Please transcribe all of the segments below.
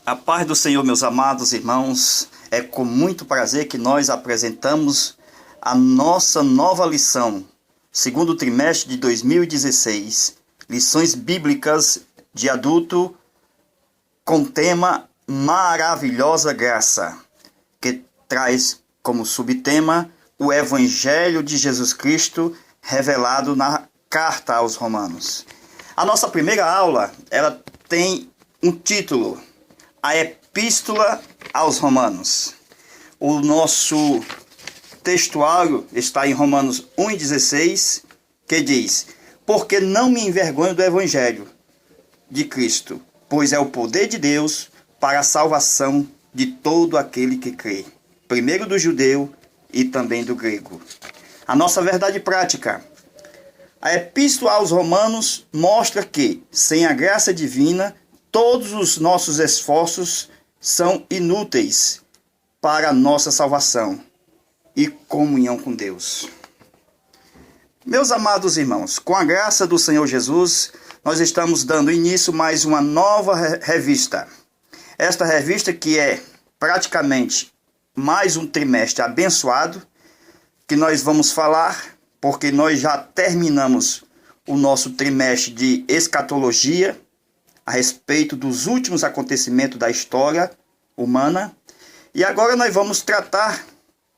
A paz do Senhor, meus amados irmãos, é com muito prazer que nós apresentamos a nossa nova lição, segundo trimestre de 2016, lições bíblicas de adulto com tema Maravilhosa Graça, que traz como subtema o Evangelho de Jesus Cristo revelado na Carta aos Romanos. A nossa primeira aula, ela tem um título: A Epístola aos Romanos. O nosso textuário está em Romanos 1,16, que diz: Porque não me envergonho do Evangelho de Cristo, pois é o poder de Deus para a salvação de todo aquele que crê, primeiro do judeu e também do grego. A nossa verdade prática. A Epístola aos Romanos mostra que, sem a graça divina, todos os nossos esforços são inúteis para a nossa salvação e comunhão com Deus. Meus amados irmãos, com a graça do Senhor Jesus, nós estamos dando início a mais uma nova revista. Esta revista que é praticamente mais um trimestre abençoado, que nós vamos falar, porque nós já terminamos o nosso trimestre de escatologia, a respeito dos últimos acontecimentos da história humana. E agora nós vamos tratar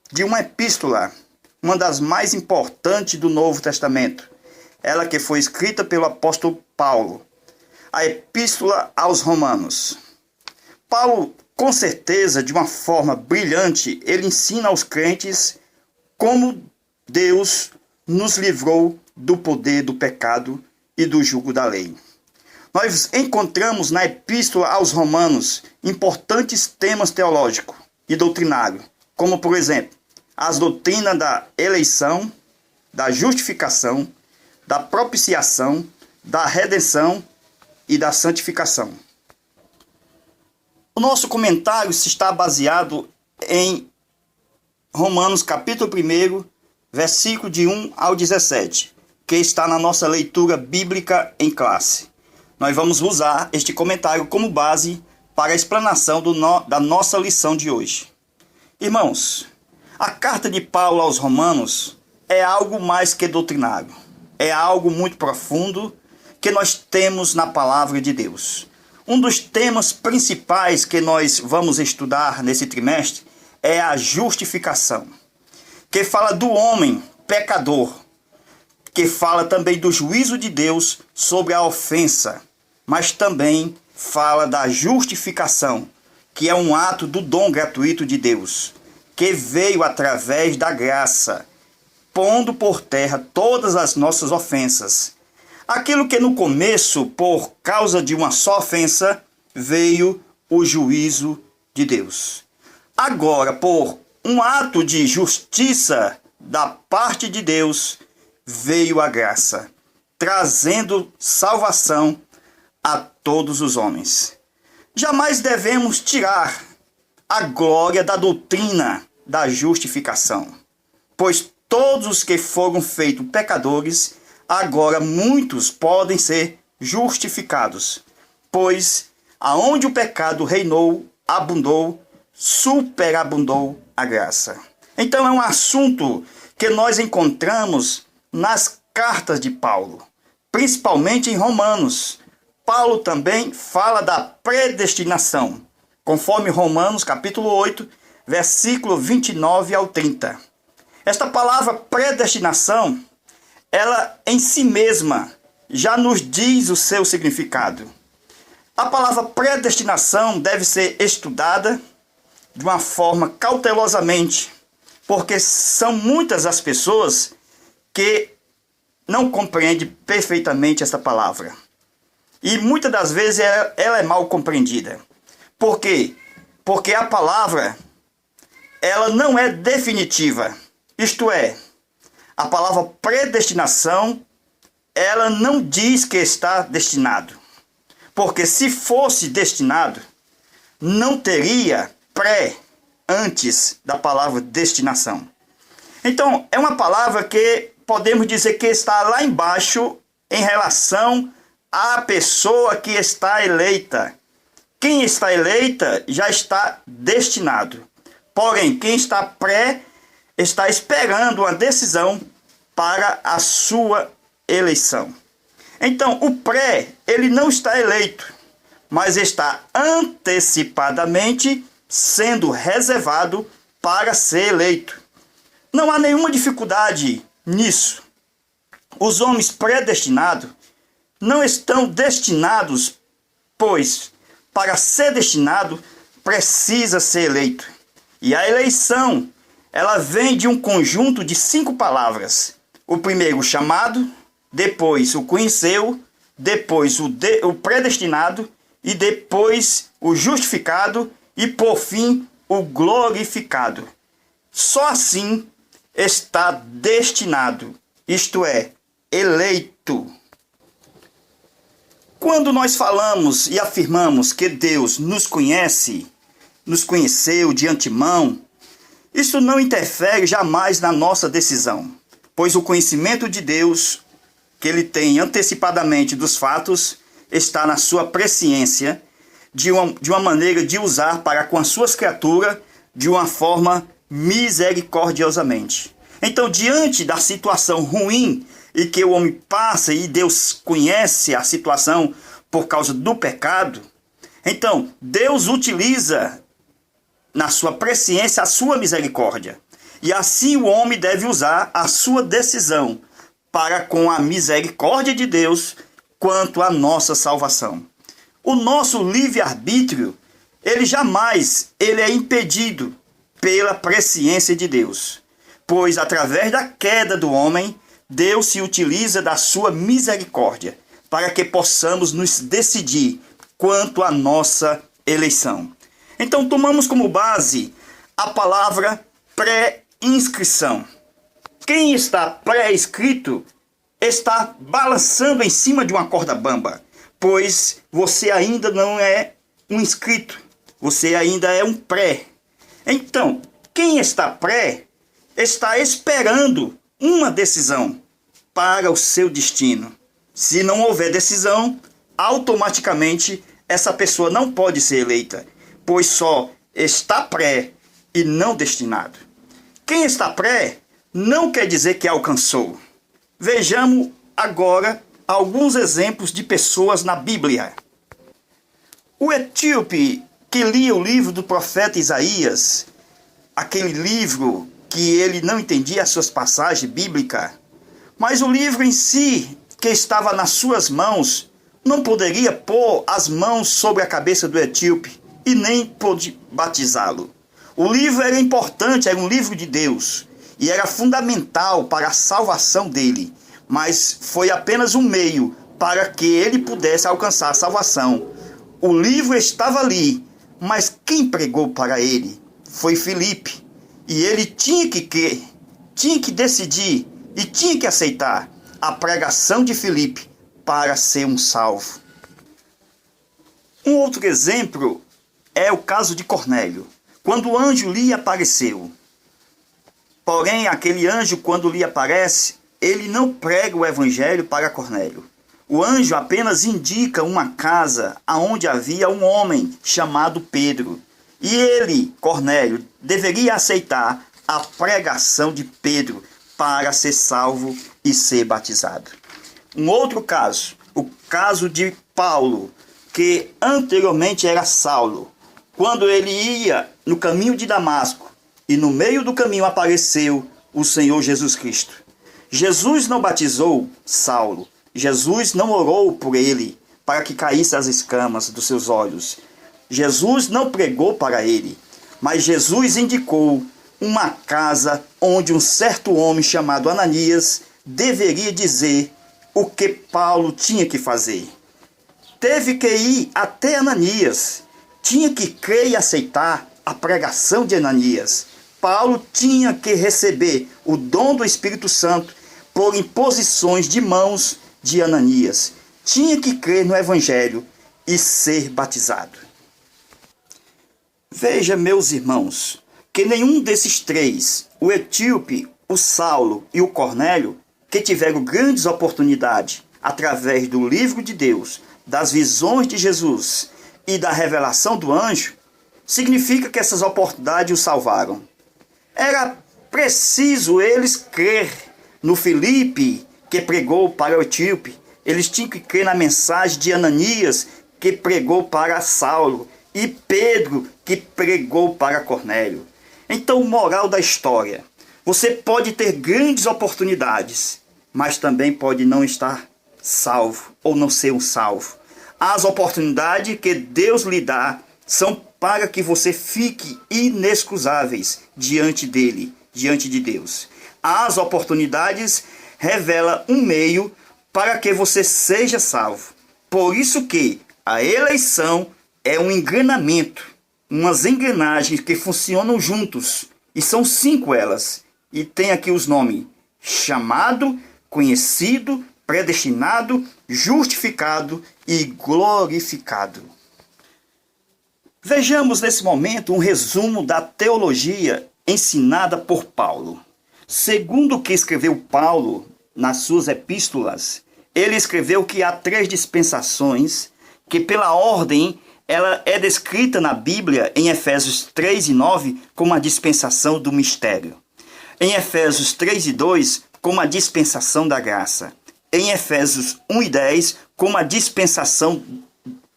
de uma epístola, uma das mais importantes do Novo Testamento. Ela que foi escrita pelo apóstolo Paulo, a Epístola aos Romanos. Paulo, com certeza, de uma forma brilhante, ele ensina aos crentes como Deus nos livrou do poder do pecado e do jugo da lei. Nós encontramos na Epístola aos Romanos importantes temas teológicos e doutrinários, como, por exemplo, as doutrinas da eleição, da justificação, da propiciação, da redenção e da santificação. O nosso comentário está baseado em Romanos capítulo 1, versículo de 1 ao 17, que está na nossa leitura bíblica em classe. Nós vamos usar este comentário como base para a explanação da nossa lição de hoje. Irmãos, a carta de Paulo aos Romanos é algo mais que doutrinário. É algo muito profundo que nós temos na palavra de Deus. Um dos temas principais que nós vamos estudar nesse trimestre é a justificação, que fala do homem pecador, que fala também do juízo de Deus sobre a ofensa, mas também fala da justificação, que é um ato do dom gratuito de Deus, que veio através da graça, pondo por terra todas as nossas ofensas. Aquilo que no começo, por causa de uma só ofensa, veio o juízo de Deus. Agora, por um ato de justiça da parte de Deus, veio a graça, trazendo salvação a todos os homens. Jamais devemos tirar a glória da doutrina da justificação, pois todos os que foram feitos pecadores, agora muitos podem ser justificados, pois aonde o pecado reinou, abundou, superabundou a graça. Então é um assunto que nós encontramos nas cartas de Paulo, principalmente em Romanos. Paulo também fala da predestinação, conforme Romanos capítulo 8, versículo 29 ao 30. Esta palavra predestinação, ela em si mesma já nos diz o seu significado. A palavra predestinação deve ser estudada de uma forma cautelosamente, porque são muitas as pessoas que não compreendem perfeitamente esta palavra. E muitas das vezes ela é mal compreendida. Por quê? Porque a palavra, ela não é definitiva. Isto é, a palavra predestinação, ela não diz que está destinado. Porque se fosse destinado, não teria pré antes da palavra destinação. Então, é uma palavra que podemos dizer que está lá embaixo em relação à pessoa que está eleita, Quem está eleita já está destinado. Porém, quem está pré está esperando uma decisão para a sua eleição. Então, o pré, ele não está eleito, mas está antecipadamente sendo reservado para ser eleito. Não há nenhuma dificuldade nisso. Os homens predestinados não estão destinados, pois, para ser destinado, precisa ser eleito. E a eleição, ela vem de um conjunto de 5 palavras. O primeiro, o chamado, depois o conheceu, depois o predestinado, e depois o justificado, e por fim o glorificado. Só assim está destinado, isto é, eleito. Quando nós falamos e afirmamos que Deus nos conhece, nos conheceu de antemão, isso não interfere jamais na nossa decisão, pois o conhecimento de Deus, que Ele tem antecipadamente dos fatos, está na sua presciência, de uma maneira de usar para com as suas criaturas de uma forma misericordiosamente. Então, diante da situação ruim e que o homem passa e Deus conhece a situação por causa do pecado, então Deus utiliza na sua presciência a sua misericórdia. E assim o homem deve usar a sua decisão para com a misericórdia de Deus quanto à nossa salvação. O nosso livre-arbítrio, ele é impedido pela presciência de Deus, pois através da queda do homem, Deus se utiliza da sua misericórdia para que possamos nos decidir quanto à nossa eleição. Então tomamos como base a palavra pré-inscrição. Quem está pré-inscrito está balançando em cima de uma corda bamba, pois você ainda não é um inscrito, você ainda é um pré. Então, quem está pré está esperando uma decisão para o seu destino. Se não houver decisão, automaticamente essa pessoa não pode ser eleita, pois só está pré e não destinado. Quem está pré não quer dizer que alcançou. Vejamos agora alguns exemplos de pessoas na Bíblia. O etíope que lia o livro do profeta Isaías, aquele livro que ele não entendia as suas passagens bíblicas, mas o livro em si, que estava nas suas mãos, não poderia pôr as mãos sobre a cabeça do etíope e nem pôde batizá-lo. O livro era importante, era um livro de Deus e era fundamental para a salvação dele, mas foi apenas um meio para que ele pudesse alcançar a salvação. O livro estava ali, mas quem pregou para ele foi Filipe, e ele tinha que crer, tinha que decidir e tinha que aceitar a pregação de Filipe para ser um salvo. Um outro exemplo é o caso de Cornélio, quando o anjo lhe apareceu. Porém, aquele anjo, quando lhe aparece, ele não prega o evangelho para Cornélio. O anjo apenas indica uma casa onde havia um homem chamado Pedro. E ele, Cornélio, deveria aceitar a pregação de Pedro para ser salvo e ser batizado. Um outro caso, o caso de Paulo, que anteriormente era Saulo. Quando ele ia no caminho de Damasco e no meio do caminho apareceu o Senhor Jesus Cristo. Jesus não batizou Saulo. Jesus não orou por ele para que caísse as escamas dos seus olhos. Jesus não pregou para ele, mas Jesus indicou uma casa onde um certo homem chamado Ananias deveria dizer o que Paulo tinha que fazer. Teve que ir até Ananias, tinha que crer e aceitar a pregação de Ananias. Paulo tinha que receber o dom do Espírito Santo por imposições de mãos de Ananias. Tinha que crer no Evangelho e ser batizado. Veja, meus irmãos, que nenhum desses três, o etíope, o Saulo e o Cornélio, que tiveram grandes oportunidades através do livro de Deus, das visões de Jesus e da revelação do anjo, significa que essas oportunidades o salvaram. Era preciso eles crer no Filipe, que pregou para o etíope. Eles tinham que crer na mensagem de Ananias, que pregou para Saulo, e Pedro, que pregou para Cornélio. Então, moral da história: você pode ter grandes oportunidades, mas também pode não estar salvo ou não ser um salvo. As oportunidades que Deus lhe dá são para que você fique inexcusáveis diante dele, diante de Deus. As oportunidades revelam um meio para que você seja salvo. Por isso que a eleição é um enganamento, umas engrenagens que funcionam juntos. E são 5 elas. E tem aqui os nomes: chamado, conhecido, predestinado, justificado e glorificado. Vejamos nesse momento um resumo da teologia ensinada por Paulo. Segundo o que escreveu Paulo nas suas epístolas, ele escreveu que há 3 dispensações, que pela ordem ela é descrita na Bíblia em Efésios 3 e 9 como a dispensação do mistério. Em Efésios 3 e 2 como a dispensação da graça. Em Efésios 1 e 10 como a dispensação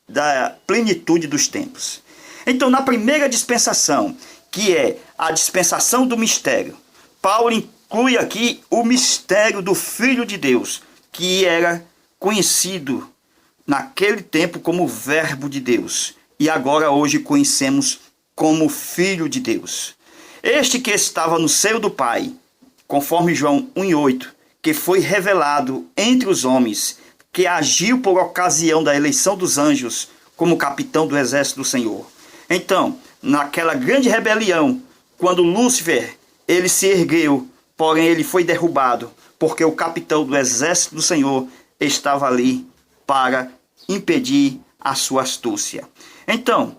da plenitude dos tempos. Então, na primeira dispensação, que é a dispensação do mistério, Paulo inclui aqui o mistério do Filho de Deus, que era conhecido naquele tempo como Verbo de Deus, e agora hoje conhecemos como Filho de Deus. Este que estava no seio do Pai, conforme João 1:8, que foi revelado entre os homens, que agiu por ocasião da eleição dos anjos como capitão do exército do Senhor. Então, naquela grande rebelião, quando Lúcifer ele se ergueu, porém ele foi derrubado, porque o capitão do exército do Senhor estava ali para impedir a sua astúcia. Então,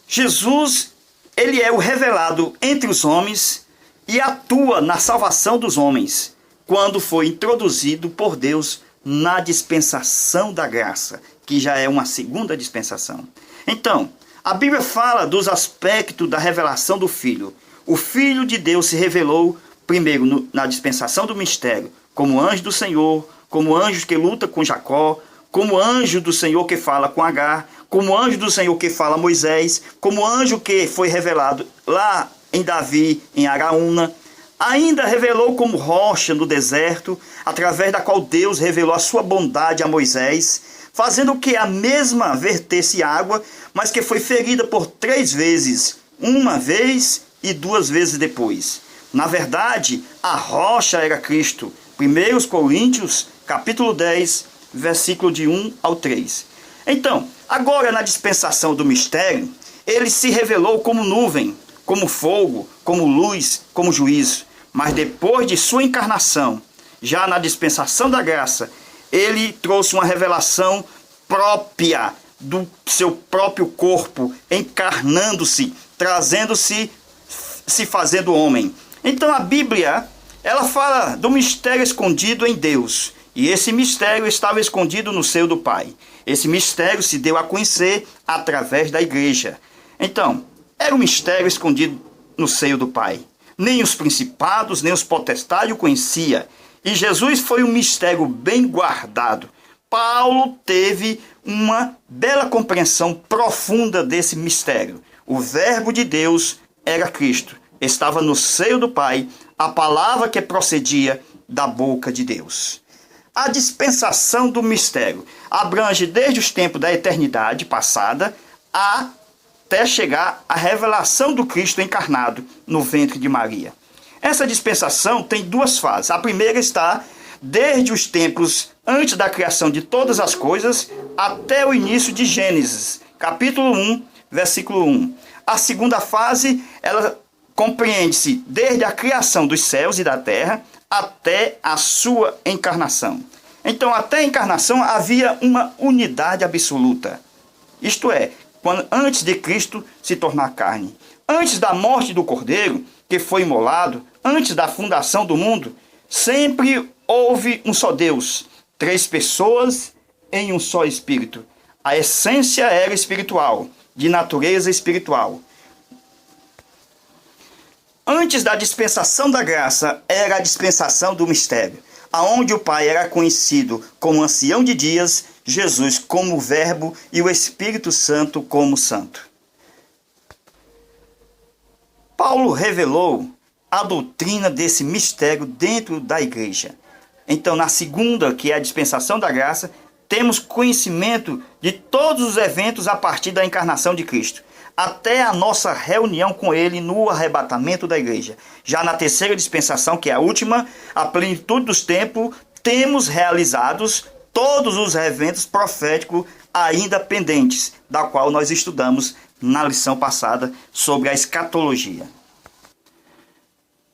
Jesus, ele é o revelado entre os homens e atua na salvação dos homens, quando foi introduzido por Deus na dispensação da graça, que já é uma segunda dispensação. Então, a Bíblia fala dos aspectos da revelação do Filho. O Filho de Deus se revelou primeiro na dispensação do mistério, como anjo do Senhor, como anjo que luta com Jacó, como anjo do Senhor que fala com Agar, como anjo do Senhor que fala a Moisés, como anjo que foi revelado lá em Davi, em Araúna. Ainda revelou como rocha no deserto, através da qual Deus revelou a sua bondade a Moisés, fazendo que a mesma vertesse água, mas que foi ferida por 3 vezes, uma vez e 2 vezes depois. Na verdade, a rocha era Cristo. 1 Coríntios, capítulo 10, versículo de 1 ao 3. Então, agora na dispensação do mistério, ele se revelou como nuvem, como fogo, como luz, como juízo. Mas depois de sua encarnação, já na dispensação da graça, ele trouxe uma revelação própria do seu próprio corpo, encarnando-se, trazendo-se, se fazendo homem. Então a Bíblia, ela fala do mistério escondido em Deus. E esse mistério estava escondido no seio do Pai. Esse mistério se deu a conhecer através da igreja. Então, era um mistério escondido no seio do Pai. Nem os principados, nem os potestades o conhecia. E Jesus foi um mistério bem guardado. Paulo teve uma bela compreensão profunda desse mistério. O Verbo de Deus era Cristo. Estava no seio do Pai, a palavra que procedia da boca de Deus. A dispensação do mistério abrange desde os tempos da eternidade passada até chegar à revelação do Cristo encarnado no ventre de Maria. Essa dispensação tem 2 fases. A primeira está desde os tempos antes da criação de todas as coisas até o início de Gênesis, capítulo 1, versículo 1. A segunda fase, ela compreende-se desde a criação dos céus e da terra até a sua encarnação. Então, até a encarnação havia uma unidade absoluta. Isto é, antes de Cristo se tornar carne. Antes da morte do Cordeiro, que foi imolado, antes da fundação do mundo, sempre houve um só Deus, 3 pessoas em um só Espírito. A essência era espiritual, de natureza espiritual. Antes da dispensação da graça, era a dispensação do mistério, aonde o Pai era conhecido como ancião de dias, Jesus como Verbo e o Espírito Santo como Santo. Paulo revelou a doutrina desse mistério dentro da igreja. Então, na segunda, que é a dispensação da graça, temos conhecimento de todos os eventos a partir da encarnação de Cristo, até a nossa reunião com Ele no arrebatamento da igreja. Já na terceira dispensação, que é a última, a plenitude dos tempos, temos realizados todos os eventos proféticos ainda pendentes, da qual nós estudamos na lição passada sobre a escatologia.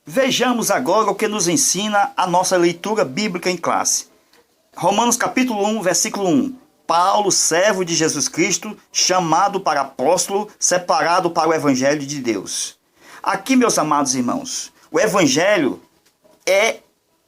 Vejamos agora o que nos ensina a nossa leitura bíblica em classe. Romanos capítulo 1, versículo 1. Paulo, servo de Jesus Cristo, chamado para apóstolo, separado para o Evangelho de Deus. Aqui, meus amados irmãos, o Evangelho é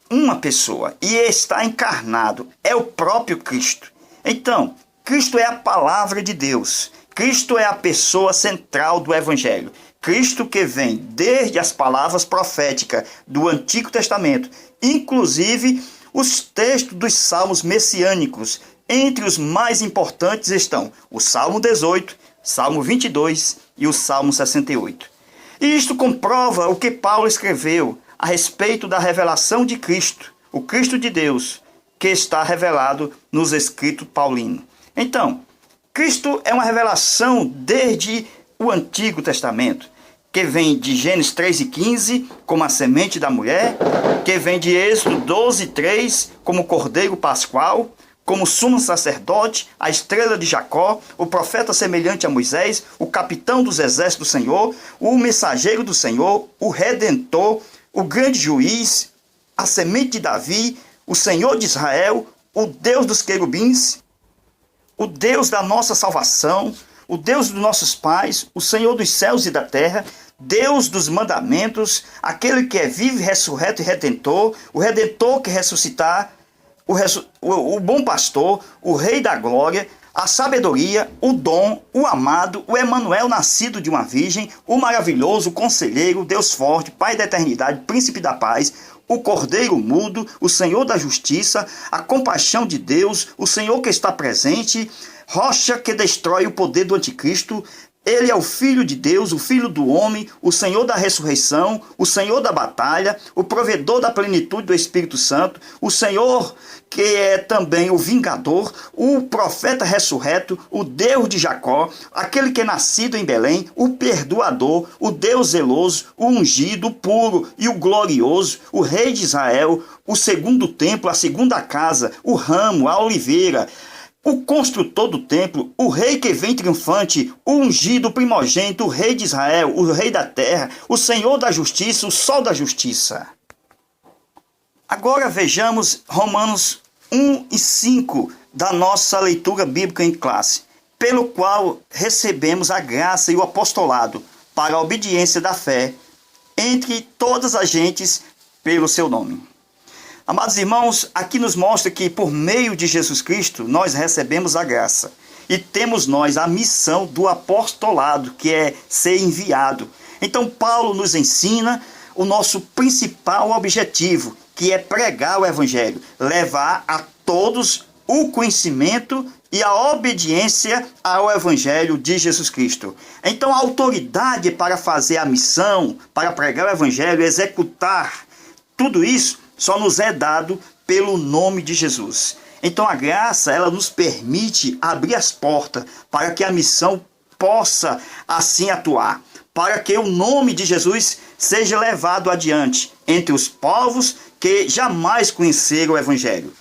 uma pessoa e está encarnado, é o próprio Cristo. Então, Cristo é a palavra de Deus. Cristo é a pessoa central do Evangelho. Cristo que vem desde as palavras proféticas do Antigo Testamento, inclusive os textos dos salmos messiânicos. Entre os mais importantes estão o Salmo 18, Salmo 22 e o Salmo 68. E isto comprova o que Paulo escreveu a respeito da revelação de Cristo, o Cristo de Deus, que está revelado nos escritos paulinos. Então, Cristo é uma revelação desde o Antigo Testamento, que vem de Gênesis 3:15, como a semente da mulher, que vem de Êxodo 12:3, como o cordeiro pascual, como sumo sacerdote, a estrela de Jacó, o profeta semelhante a Moisés, o capitão dos exércitos do Senhor, o mensageiro do Senhor, o redentor, o grande juiz, a semente de Davi, o Senhor de Israel, o Deus dos querubins, o Deus da nossa salvação, o Deus dos nossos pais, o Senhor dos céus e da terra, Deus dos mandamentos, aquele que é vivo, ressurreto e redentor, o redentor que ressuscitar, o bom pastor, o rei da glória, a sabedoria, o dom, o amado, o Emanuel nascido de uma virgem, o maravilhoso, o conselheiro, Deus forte, Pai da eternidade, príncipe da paz, o cordeiro mudo, o Senhor da justiça, a compaixão de Deus, o Senhor que está presente, rocha que destrói o poder do anticristo. Ele é o Filho de Deus, o Filho do homem, o Senhor da ressurreição, o Senhor da batalha, o provedor da plenitude do Espírito Santo, o Senhor que é também o vingador, o profeta ressurreto, o Deus de Jacó, aquele que é nascido em Belém, o perdoador, o Deus zeloso, o ungido, o puro e o glorioso, o Rei de Israel, o segundo templo, a segunda casa, o ramo, a oliveira, o construtor do templo, o rei que vem triunfante, o ungido, o primogênito, o rei de Israel, o rei da terra, o Senhor da justiça, o sol da justiça. Agora vejamos Romanos 1 e 5 da nossa leitura bíblica em classe, pelo qual recebemos a graça e o apostolado para a obediência da fé entre todas as gentes pelo seu nome. Amados irmãos, aqui nos mostra que por meio de Jesus Cristo nós recebemos a graça e temos nós a missão do apostolado, que é ser enviado. Então Paulo nos ensina o nosso principal objetivo, que é pregar o evangelho, levar a todos o conhecimento e a obediência ao evangelho de Jesus Cristo. Então a autoridade para fazer a missão, para pregar o evangelho, executar tudo isso, só nos é dado pelo nome de Jesus. Então a graça, ela nos permite abrir as portas para que a missão possa assim atuar, para que o nome de Jesus seja levado adiante entre os povos que jamais conheceram o evangelho.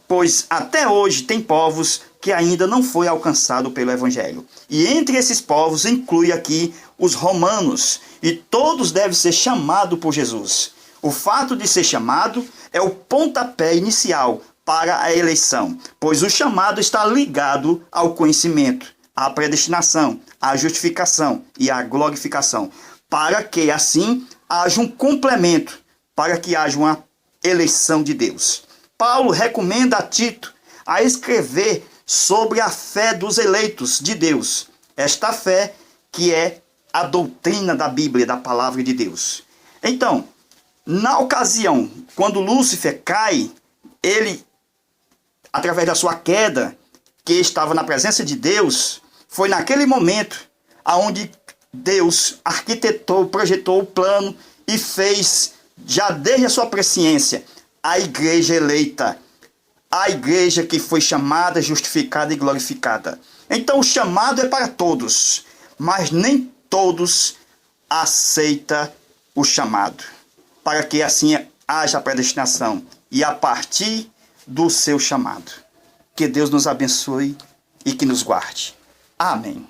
Pois até hoje tem povos que ainda não foi alcançado pelo evangelho. E entre esses povos inclui aqui os romanos, e todos devem ser chamados por Jesus. O fato de ser chamado é o pontapé inicial para a eleição, pois o chamado está ligado ao conhecimento, à predestinação, à justificação e à glorificação, para que assim haja um complemento, para que haja uma eleição de Deus. Paulo recomenda a Tito a escrever sobre a fé dos eleitos de Deus. Esta fé que é a doutrina da Bíblia, da palavra de Deus. Então, na ocasião, quando Lúcifer cai, ele, através da sua queda, que estava na presença de Deus, foi naquele momento onde Deus arquitetou, projetou o plano e fez, já desde a sua presciência, a igreja eleita, a igreja que foi chamada, justificada e glorificada. Então o chamado é para todos, mas nem todos aceitam o chamado, para que assim haja a predestinação e a partir do seu chamado. Que Deus nos abençoe e que nos guarde. Amém.